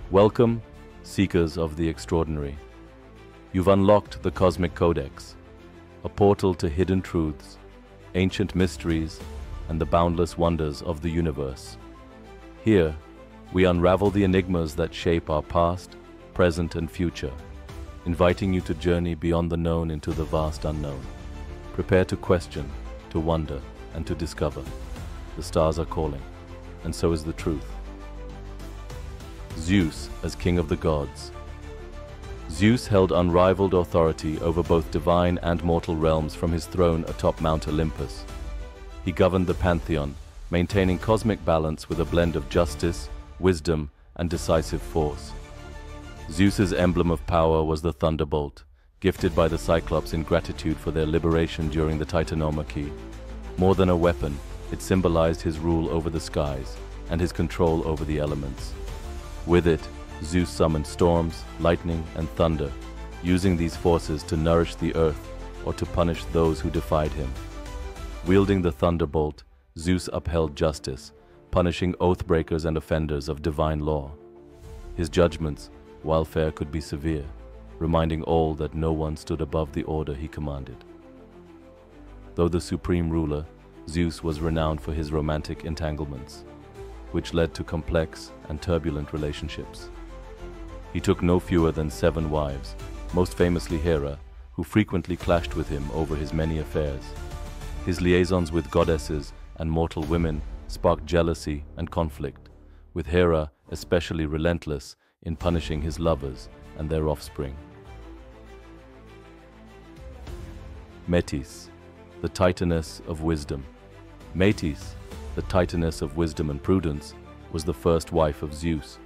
Welcome, seekers of the extraordinary. You've unlocked the Cosmic Codex, a portal to hidden truths, ancient mysteries, and the boundless wonders of the universe. Here, we unravel the enigmas that shape our past, present, and future, inviting you to journey beyond the known into the vast unknown. Prepare to question, to wonder, and to discover. The stars are calling, and so is the truth. Zeus as king of the gods. Zeus held unrivaled authority over both divine and mortal realms from his throne atop Mount Olympus. He governed the pantheon, maintaining cosmic balance with a blend of justice, wisdom, and decisive force. Zeus's emblem of power was the thunderbolt, gifted by the Cyclops in gratitude for their liberation during the Titanomachy. More than a weapon, it symbolized his rule over the skies and his control over the elements. With it, Zeus summoned storms, lightning, and thunder, using these forces to nourish the earth or to punish those who defied him. Wielding the thunderbolt, Zeus upheld justice, punishing oath-breakers and offenders of divine law. His judgments, while fair, could be severe, reminding all that no one stood above the order he commanded. Though the supreme ruler, Zeus was renowned for his romantic entanglements, which led to complex and turbulent relationships. He took no fewer than 7 wives, most famously Hera, who frequently clashed with him over his many affairs. His liaisons with goddesses and mortal women sparked jealousy and conflict, with Hera especially relentless in punishing his lovers and their offspring. Metis, the Titaness of wisdom. Metis, the Titaness of wisdom and prudence, was the first wife of Zeus.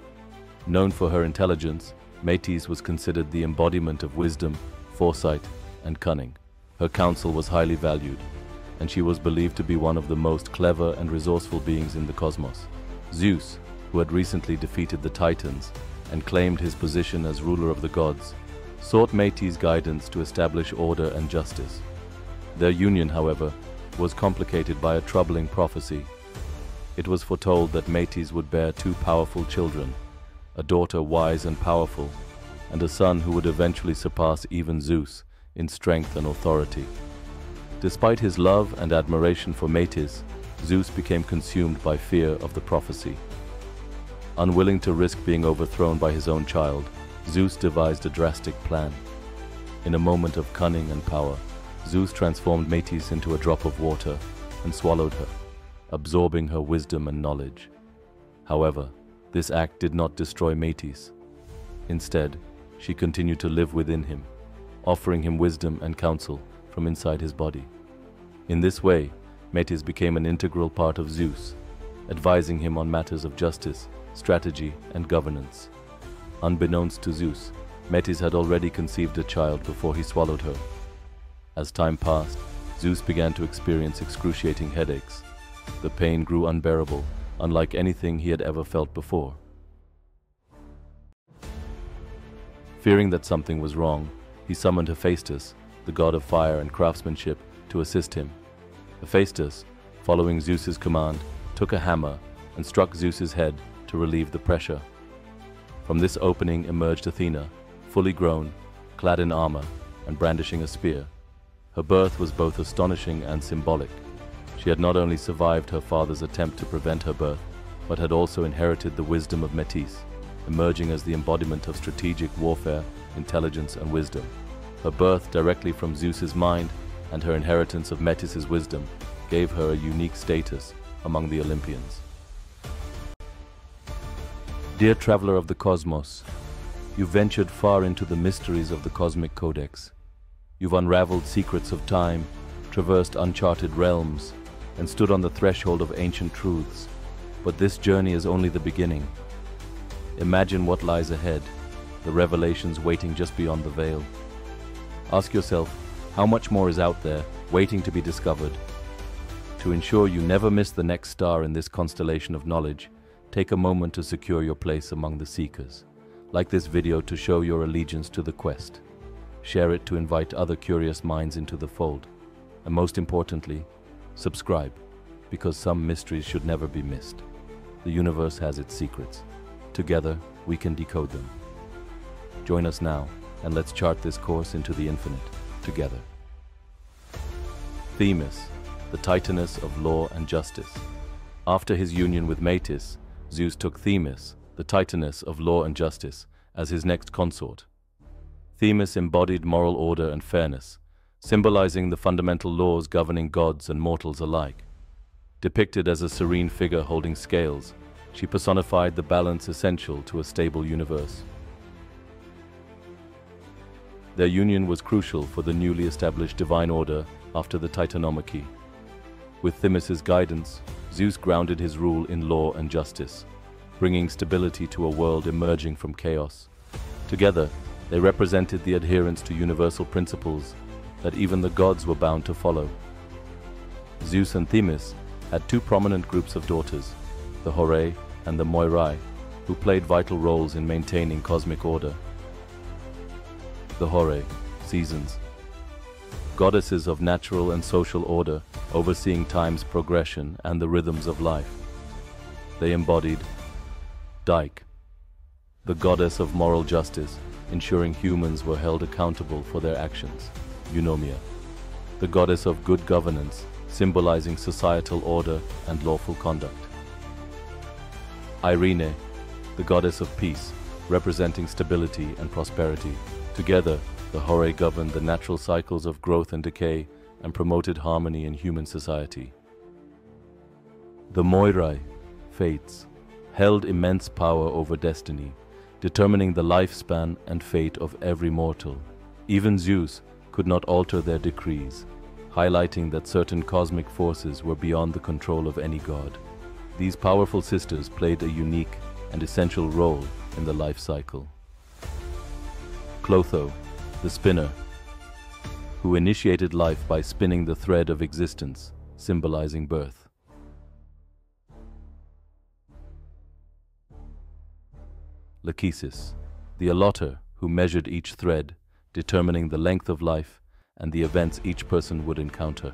Known for her intelligence, Metis was considered the embodiment of wisdom, foresight, and cunning. Her counsel was highly valued, and she was believed to be one of the most clever and resourceful beings in the cosmos. Zeus, who had recently defeated the Titans and claimed his position as ruler of the gods, sought Metis' guidance to establish order and justice. Their union, however, was complicated by a troubling prophecy. It was foretold that Metis would bear 2 powerful children, a daughter wise and powerful, and a son who would eventually surpass even Zeus in strength and authority. Despite his love and admiration for Metis, Zeus became consumed by fear of the prophecy. Unwilling to risk being overthrown by his own child, Zeus devised a drastic plan. In a moment of cunning and power, Zeus transformed Metis into a drop of water and swallowed her, absorbing her wisdom and knowledge. However, this act did not destroy Metis. Instead, she continued to live within him, offering him wisdom and counsel from inside his body. In this way, Metis became an integral part of Zeus, advising him on matters of justice, strategy, and governance. Unbeknownst to Zeus, Metis had already conceived a child before he swallowed her. As time passed, Zeus began to experience excruciating headaches. The pain grew unbearable, unlike anything he had ever felt before. Fearing that something was wrong, he summoned Hephaestus, the god of fire and craftsmanship, to assist him. Hephaestus, following Zeus's command, took a hammer and struck Zeus's head to relieve the pressure. From this opening emerged Athena, fully grown, clad in armor, and brandishing a spear. Her birth was both astonishing and symbolic. She had not only survived her father's attempt to prevent her birth, but had also inherited the wisdom of Metis, emerging as the embodiment of strategic warfare, intelligence, and wisdom. Her birth directly from Zeus's mind and her inheritance of Metis' wisdom gave her a unique status among the Olympians. Dear traveler of the cosmos, you ventured far into the mysteries of the Cosmic Codex. You've unraveled secrets of time, traversed uncharted realms, and stood on the threshold of ancient truths. But this journey is only the beginning. Imagine what lies ahead, the revelations waiting just beyond the veil. Ask yourself, how much more is out there, waiting to be discovered? To ensure you never miss the next star in this constellation of knowledge, take a moment to secure your place among the seekers. Like this video to show your allegiance to the quest. Share it to invite other curious minds into the fold. And most importantly, subscribe, because some mysteries should never be missed. The universe has its secrets. Together, we can decode them. Join us now, and let's chart this course into the infinite together. Themis, the Titaness of law and justice. After his union with Metis, Zeus took Themis, the Titaness of law and justice, as his next consort. Themis embodied moral order and fairness, symbolizing the fundamental laws governing gods and mortals alike. Depicted as a serene figure holding scales, she personified the balance essential to a stable universe. Their union was crucial for the newly established divine order after the Titanomachy. With Themis's guidance, Zeus grounded his rule in law and justice, bringing stability to a world emerging from chaos. Together, they represented the adherence to universal principles that even the gods were bound to follow. Zeus and Themis had two prominent groups of daughters, the Horae and the Moirae, who played vital roles in maintaining cosmic order. The Horae, seasons, goddesses of natural and social order, overseeing time's progression and the rhythms of life. They embodied Dike, the goddess of moral justice, ensuring humans were held accountable for their actions. Eunomia, the goddess of good governance, symbolizing societal order and lawful conduct. Irene, the goddess of peace, representing stability and prosperity. Together, the Horae governed the natural cycles of growth and decay and promoted harmony in human society. The Moirae, fates, held immense power over destiny, determining the lifespan and fate of every mortal. Even Zeus could not alter their decrees, highlighting that certain cosmic forces were beyond the control of any god. These powerful sisters played a unique and essential role in the life cycle. Clotho, the spinner, who initiated life by spinning the thread of existence, symbolizing birth. Lachesis, the allotter, who measured each thread, determining the length of life and the events each person would encounter.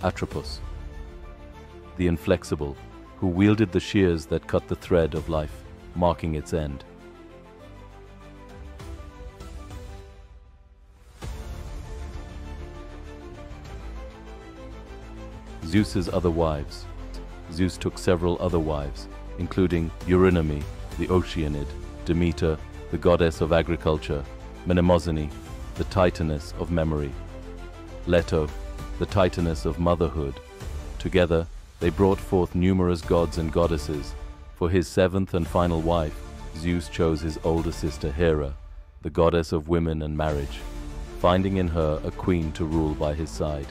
Atropos, the inflexible, who wielded the shears that cut the thread of life, marking its end. Zeus's other wives. Zeus took several other wives, including Eurynome, the Oceanid, Demeter, the goddess of agriculture, Mnemosyne, the Titaness of memory, Leto, the Titaness of motherhood. Together, they brought forth numerous gods and goddesses. For his seventh and final wife, Zeus chose his older sister Hera, the goddess of women and marriage, finding in her a queen to rule by his side.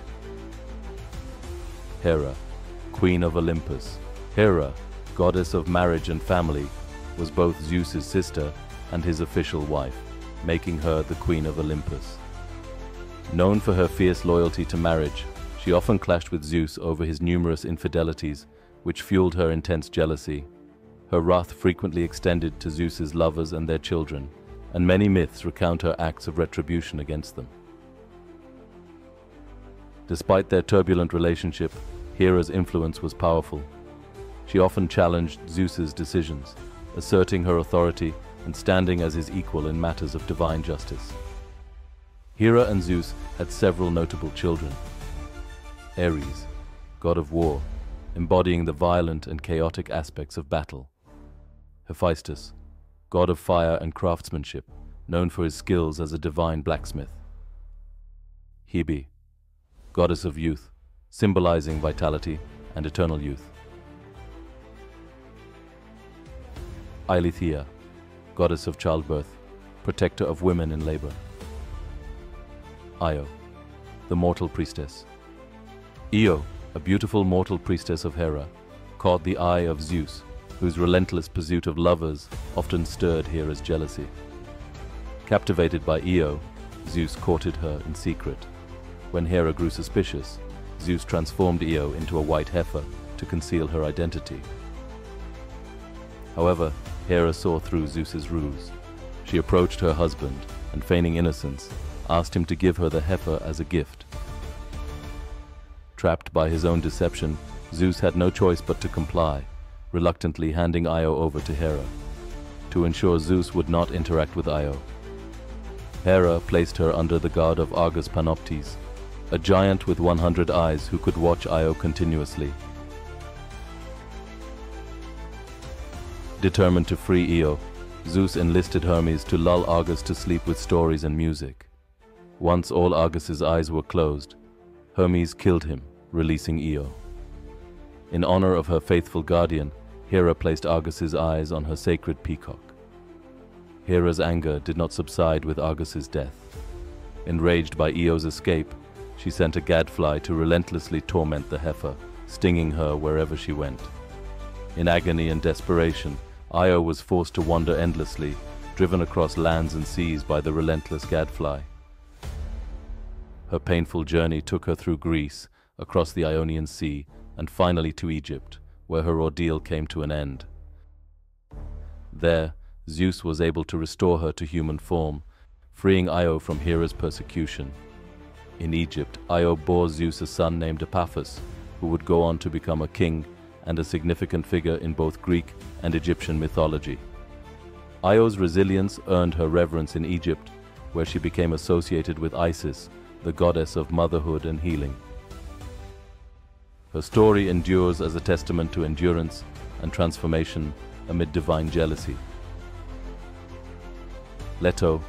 Hera, queen of Olympus. Hera, goddess of marriage and family, was both Zeus's sister and his official wife, making her the queen of Olympus. Known for her fierce loyalty to marriage, she often clashed with Zeus over his numerous infidelities, which fueled her intense jealousy. Her wrath frequently extended to Zeus's lovers and their children, and many myths recount her acts of retribution against them. Despite their turbulent relationship, Hera's influence was powerful. She often challenged Zeus's decisions, asserting her authority and standing as his equal in matters of divine justice. Hera and Zeus had several notable children. Ares, god of war, embodying the violent and chaotic aspects of battle. Hephaestus, god of fire and craftsmanship, known for his skills as a divine blacksmith. Hebe, goddess of youth, symbolizing vitality and eternal youth. Eileithyia, goddess of childbirth, protector of women in labor. Io, the mortal priestess. Io, a beautiful mortal priestess of Hera, caught the eye of Zeus, whose relentless pursuit of lovers often stirred Hera's jealousy. Captivated by Io, Zeus courted her in secret. When Hera grew suspicious, Zeus transformed Io into a white heifer to conceal her identity. However, Hera saw through Zeus's ruse. She approached her husband and, feigning innocence, asked him to give her the heifer as a gift. Trapped by his own deception, Zeus had no choice but to comply, reluctantly handing Io over to Hera, to ensure Zeus would not interact with Io. Hera placed her under the guard of Argus Panoptes, a giant with 100 eyes who could watch Io continuously. Determined to free Io, Zeus enlisted Hermes to lull Argus to sleep with stories and music. Once all Argus's eyes were closed, Hermes killed him, releasing Io. In honor of her faithful guardian, Hera placed Argus's eyes on her sacred peacock. Hera's anger did not subside with Argus's death. Enraged by Io's escape, she sent a gadfly to relentlessly torment the heifer, stinging her wherever she went. In agony and desperation, Io was forced to wander endlessly, driven across lands and seas by the relentless gadfly. Her painful journey took her through Greece, across the Ionian Sea, and finally to Egypt, where her ordeal came to an end. There, Zeus was able to restore her to human form, freeing Io from Hera's persecution. In Egypt, Io bore Zeus a son named Epaphus, who would go on to become a king and a significant figure in both Greek and Egyptian mythology. Io's resilience earned her reverence in Egypt, where she became associated with Isis, the goddess of motherhood and healing. Her story endures as a testament to endurance and transformation amid divine jealousy. Leto,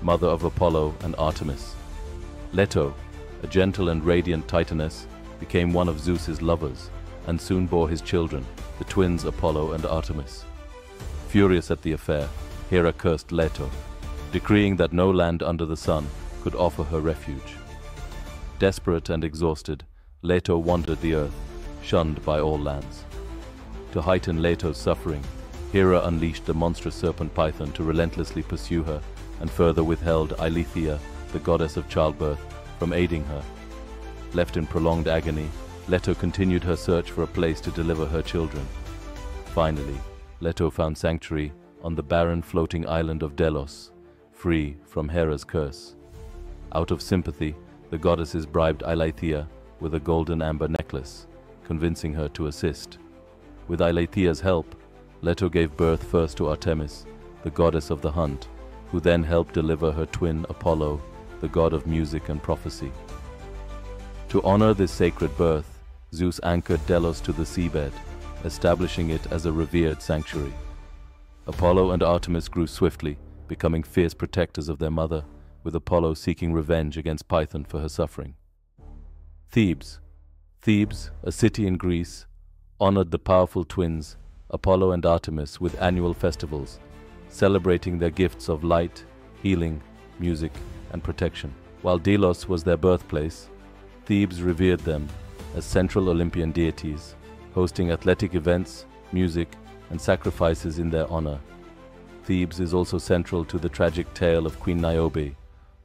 mother of Apollo and Artemis. Leto, a gentle and radiant Titaness, became one of Zeus's lovers and soon bore his children, the twins Apollo and Artemis. Furious at the affair, Hera cursed Leto, decreeing that no land under the sun could offer her refuge. Desperate and exhausted, Leto wandered the earth, shunned by all lands. To heighten Leto's suffering, Hera unleashed the monstrous serpent Python to relentlessly pursue her and further withheld Eileithyia, the goddess of childbirth, from aiding her. Left in prolonged agony, Leto continued her search for a place to deliver her children. Finally, Leto found sanctuary on the barren floating island of Delos, free from Hera's curse. Out of sympathy, the goddesses bribed Eileithyia with a golden amber necklace, convincing her to assist. With Eileithyia's help, Leto gave birth first to Artemis, the goddess of the hunt, who then helped deliver her twin Apollo, the god of music and prophecy. To honor this sacred birth, Zeus anchored Delos to the seabed, establishing it as a revered sanctuary. Apollo and Artemis grew swiftly, becoming fierce protectors of their mother, with Apollo seeking revenge against Python for her suffering. Thebes. Thebes, a city in Greece, honored the powerful twins, Apollo and Artemis, with annual festivals, celebrating their gifts of light, healing, music, and protection. While Delos was their birthplace, Thebes revered them as central Olympian deities, hosting athletic events, music, and sacrifices in their honor. Thebes is also central to the tragic tale of Queen Niobe,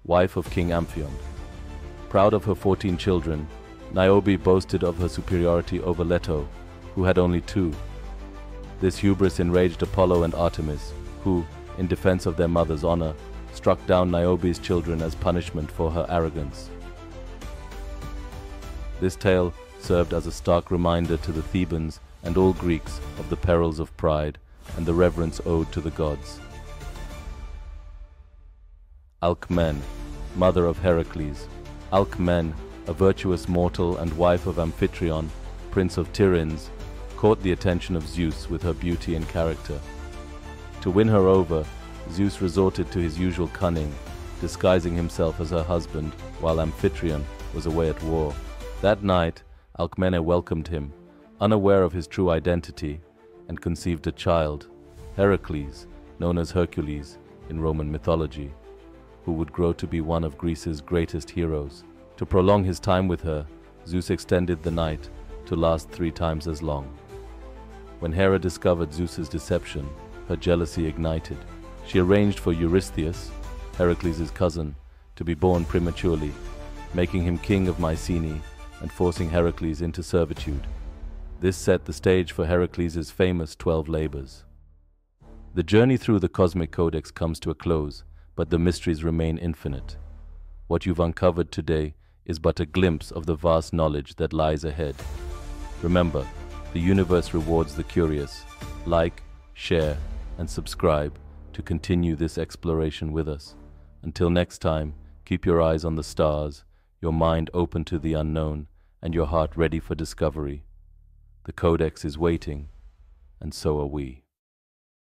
wife of King Amphion. Proud of her 14 children, Niobe boasted of her superiority over Leto, who had only 2. This hubris enraged Apollo and Artemis, who, in defense of their mother's honor, struck down Niobe's children as punishment for her arrogance. This tale served as a stark reminder to the Thebans and all Greeks of the perils of pride and the reverence owed to the gods. Alcmene, mother of Heracles. Alcmene, a virtuous mortal and wife of Amphitryon, prince of Tiryns, caught the attention of Zeus with her beauty and character. To win her over, Zeus resorted to his usual cunning, disguising himself as her husband while Amphitryon was away at war. That night, Alcmene welcomed him, unaware of his true identity, and conceived a child, Heracles, known as Hercules in Roman mythology, who would grow to be one of Greece's greatest heroes. To prolong his time with her, Zeus extended the night to last 3 times as long. When Hera discovered Zeus's deception, her jealousy ignited. She arranged for Eurystheus, Heracles' cousin, to be born prematurely, making him king of Mycenae and forcing Heracles into servitude. This set the stage for Heracles' famous 12 labors. The journey through the Cosmic Cordex comes to a close, but the mysteries remain infinite. What you've uncovered today is but a glimpse of the vast knowledge that lies ahead. Remember, the universe rewards the curious. Like, share, and subscribe to continue this exploration with us. Until next time, keep your eyes on the stars, your mind open to the unknown, and your heart ready for discovery. The Codex is waiting, and so are we.